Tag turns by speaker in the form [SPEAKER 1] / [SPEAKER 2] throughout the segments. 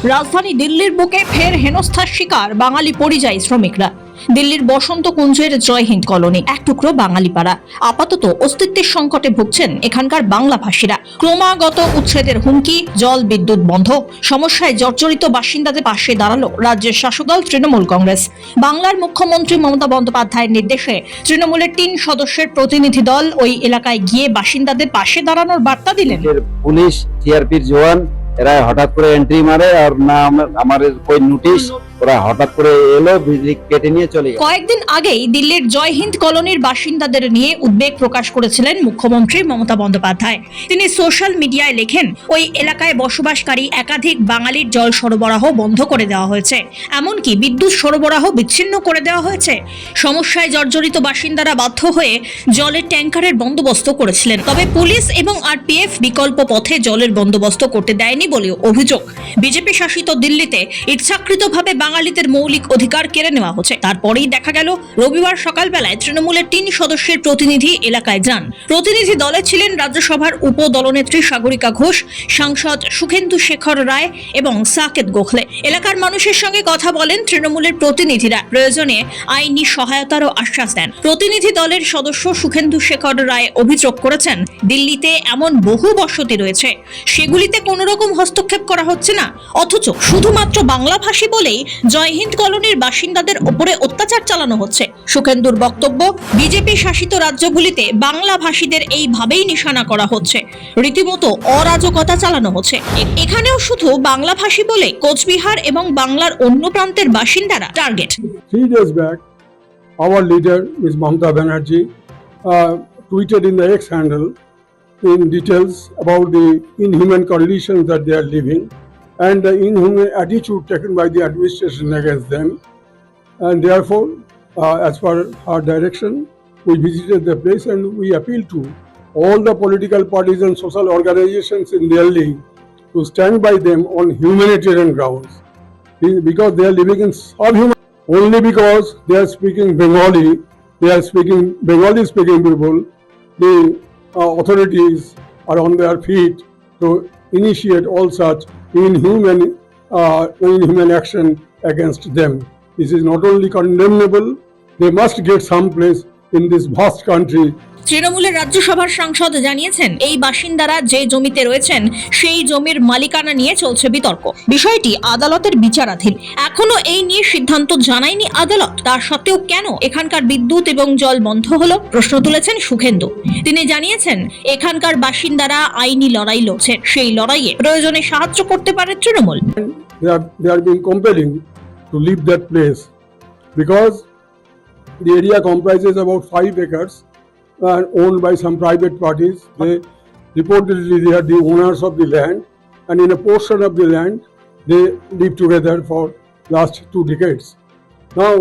[SPEAKER 1] রাজধানী দিল্লির বুকে ফের হেনস্থার শিকার বাঙালি পরিযায়ী শ্রমিকরা। দিল্লির বসন্ত কুঞ্জের জয় হিন্দ কলোনি এক টুকরো বাঙালি পাড়া। আপাতত অস্তিত্বের সংকটে ভুগছেন এখানকার বাংলাভাষীরা। ক্রমাগত উচ্ছেদের হুমকি, জল বিদ্যুৎ বন্ধ, সমস্যায় জর্জরিত বাসিন্দাদের পাশে দাঁড়ালো রাজ্যের শাসক দল তৃণমূল কংগ্রেস। বাংলার মুখ্যমন্ত্রী মমতা বন্দ্যোপাধ্যায়ের নির্দেশে তৃণমূলের 3 সদস্যের প্রতিনিধি দল ওই এলাকায় গিয়ে বাসিন্দাদের পাশে দাঁড়ানোর বার্তা দিলেন।
[SPEAKER 2] পুলিশ, টিআরপির জওয়ান এরা হঠাৎ করে এন্ট্রি মারে আর না আমাদের কোই নোটিশ, ওরা হঠাৎ করে এলো, বিজলি কেটে নিয়ে চলে গেল।
[SPEAKER 1] কয়েকদিন আগেই দিল্লির জয় হিন্দ কলোনির বাসিন্দাদের নিয়ে উদ্বেগ প্রকাশ করেছিলেন মুখ্যমন্ত্রী মমতা বন্দ্যোপাধ্যায়। তিনি সোশ্যাল মিডিয়ায় লেখেন, ওই এলাকায় বসবাসকারী একাধিক বাঙালির জল সরবরাহ বন্ধ করে দেওয়া হয়েছে, এমনকি বিদ্যুৎ সরবরাহ বিচ্ছিন্ন করে দেওয়া হয়েছে। সমস্যায় জর্জরিত বাসিন্দারা বাধ্য হয়ে জলের ট্যাঙ্কারের বন্দোবস্ত করেছিলেন, তবে পুলিশ এবং আরপিএফ বিকল্প পথে জলের বন্দোবস্ত করতে দেয়নি বলেও অভিযোগ। বিজেপি শাসিত দিল্লিতে ইচ্ছাকৃতভাবে বাঙালিদের মৌলিক অধিকার কেড়ে নেওয়া হচ্ছে। তারপরেই দেখা গেল রবিবার সকালবেলায় তৃণমূলের 3 সদস্যের প্রতিনিধি এলাকায় যান। প্রতিনিধি দলে ছিলেন রাজ্যসভার উপদলনেত্রী সাগরিকা ঘোষ, সাংসদ সুখেন্দু শেখর রায় এবং সাকেত গোখলে। এলাকার মানুষের সঙ্গে কথা বলেন তৃণমূলের প্রতিনিধিরা, প্রয়োজনে আইনি সহায়তারও আশ্বাস দেন। প্রতিনিধি দলের সদস্য সুখেন্দু শেখর রায় অভিযোগ করেছেন, দিল্লিতে এমন বহু বসতি রয়েছে, সেগুলিতে কোনো রকম হস্তক্ষেপ করা হচ্ছে না, অথচ শুধুমাত্র বাংলাভাষী বলেই জয় হিন্দ কলোনির বাসিন্দাদের ওপরে অত্যাচার চালানো হচ্ছে। সুখেন্দুর বক্তব্য, বিজেপি শাসিত রাজ্যগুলিতে বাংলাভাষীদের এইভাবেই নিশানা করা হচ্ছে, রীতিমতো অরাজকতা চালানো হচ্ছে। এখানেও শুধু বাংলাভাষী বলে কোচবিহার এবং বাংলার অন্য প্রান্তের বাসিন্দারা target.
[SPEAKER 3] 3 days back, our leader, Ms. Mamata Banerjee, tweeted in the X handle in details about the inhuman conditions that they are living and the inhuman attitude taken by the administration against them. And therefore, as per her direction, we visited the place and we appeal to all the political parties and social organizations in Delhi to stand by them on humanitarian grounds, because they are living in subhuman. Only because they are speaking Bengali, Bengali speaking people, the authorities are on their feet to initiate all such inhuman action against them. This is not only condemnable, they must get some place in this vast country.
[SPEAKER 1] তৃণমূলের রাজ্যসভার সাংসদ জানিয়েছেন, এই বাসিন্দারা যে জমিতে রয়েছেন সেই জমির মালিকানা নিয়ে চলছে বিতর্ক। বিষয়টি আদালতের বিচারাধীন। এখনো এই নিয়ে সিদ্ধান্ত জানায়নি আদালত। তার সত্ত্বেও কেন এখানকার বিদ্যুৎ এবং জল বন্ধ হলো, প্রশ্ন তুলেছেন সুখেন্দু। তিনি জানিয়েছেন, এখানকার বাসিন্দারা আইনি লড়াই লড়ছেন, সেই লড়াইয়ে প্রয়োজনে সাহায্য করতে পারে Trinamool.
[SPEAKER 3] They are being compelling to leave that place because the area comprises about 5 acres and owned by some private parties. They reportedly they are the owners of the land, and in a portion of the land they live together for last 2 decades. Now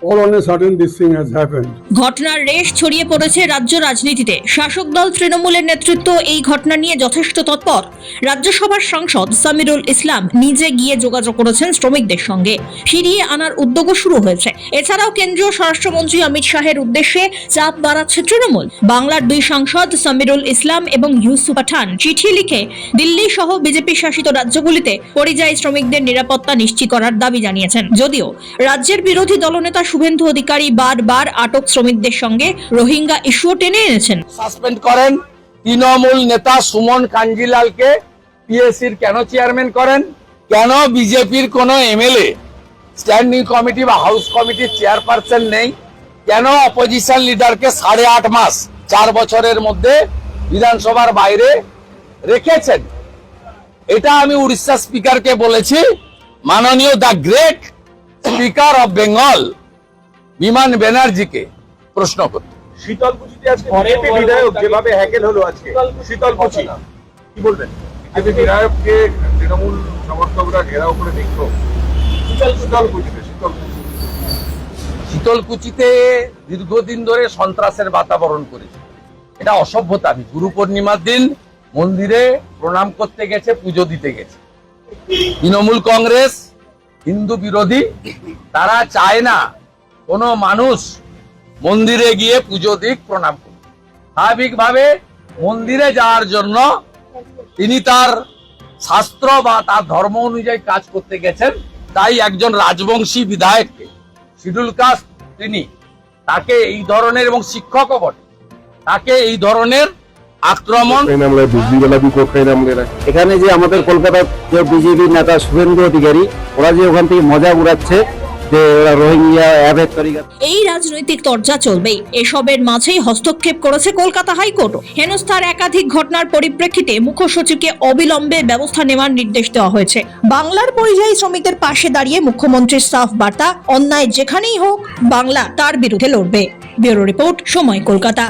[SPEAKER 3] all on a sudden this thing has happened.
[SPEAKER 1] ঘটনার রেশ ছড়িয়ে পড়েছে রাজ্য রাজনীতিতে। শাসক দল তৃণমূলের নেতৃত্ব এই ঘটনা নিয়ে যথেষ্ট তৎপর। রাজ্যসভার সাংসদ সামিরুল ইসলাম নিজে গিয়ে যোগাযোগ করেছেন শ্রমিকদের সঙ্গে, ফিরিয়ে আনার উদ্যোগও শুরু হয়েছে। এছাড়াও কেন্দ্রীয় স্বরাষ্ট্রমন্ত্রী অমিত শাহের উদ্দেশ্যে চাপ বাড়াচ্ছে তৃণমূল। বাংলার 2 সাংসদ সামিরুল ইসলাম এবং ইউসুফ পাঠান চিঠি লিখে দিল্লি সহ বিজেপি শাসিত রাজ্যগুলিতে পরিযায়ী শ্রমিকদের নিরাপত্তা নিশ্চিত করার দাবি জানিয়েছেন। যদিও রাজ্যের বিরোধী দলনেতা শুভেন্দু অধিকারী বারবার আটক শ্রমিকদের সঙ্গে রোহিঙ্গা ইস্যুও টেনে এনেছেন।
[SPEAKER 4] সাসপেন্ড করেন তৃণমূল নেতা সুমন কাঞ্জিলালকে, পিএসসির কেন চেয়ারম্যান করেন, কেন বিজেপির কোন এমএলএ স্ট্যান্ডিং কমিটি বা হাউস কমিটির চেয়ারপারসন নেই, কেন অপোজিশন লিডারকে 8.5 মাস 4 বছরের মধ্যে বিধানসভার বাইরে রেখেছেন। এটা আমি উড়িষ্যা স্পিকারকে বলেছি, মাননীয় the great speaker of Bengal বিমান ব্যানার্জিকে প্রশ্ন করতে।
[SPEAKER 5] শীতলকুচিতে আজকে বিজেপি বিধায়ক যেভাবে হ্যাকেল হলো আজকে শীতলকুচি, কি বলবেন? বিজেপি বিধায়ককে তৃণমূল সমর্থকরা ঘেরাও করে বিক্ষোভ
[SPEAKER 4] শীতলকুচিতে দীর্ঘদিন ধরে সন্ত্রাসের বাতাবরণ করেছে। এটা অসভ্যতা। আমি গুরু পূর্ণিমার দিন মন্দিরে প্রণাম করতে গেছে, পুজো দিতে গেছে। তৃণমূল কংগ্রেস হিন্দু বিরোধী, তারা চায় না কোনো মানুষ মন্দিরে গিয়ে পুজো দিক, প্রণাম করুক। স্বাভাবিকভাবে মন্দিরে যাওয়ার জন্য তিনি তার শাস্ত্র বা তার ধর্ম অনুযায়ী কাজ করতে গেছেন, তাই একজন রাজবংশী বিধায়ককে, শিডিউল কাস্ট তিনি, তাকে এই ধরনের, এবং শিক্ষকও বটে, তাকে এই ধরনের আক্রমণ।
[SPEAKER 2] এখানে যে আমাদের কলকাতার যে বিজেপি নেতা শুভেন্দু অধিকারী, ওরা যে ওখান থেকে মজা উড়াচ্ছে যে ওরা রোহিঙ্গা অ্যাভেদ তরিকা।
[SPEAKER 1] এই রাজনৈতিক চর্চা চলবেই, এসবের মাঝেই হস্তক্ষেপ করেছে কলকাতা হাইকোর্ট। হেনস্থার একাধিক ঘটনার পরিপ্রেক্ষিতে মুখ্য সচিবকে অবিলম্বে ব্যবস্থা নেওয়ার নির্দেশ দেওয়া হয়েছে। বাংলার পরিযায়ী শ্রমিকদের পাশে দাঁড়িয়ে মুখ্যমন্ত্রীর সাফ বার্তা, অন্যায় যেখানেই হোক বাংলা তার বিরুদ্ধে লড়বে। ব্যুরো রিপোর্ট, সময়, কলকাতা।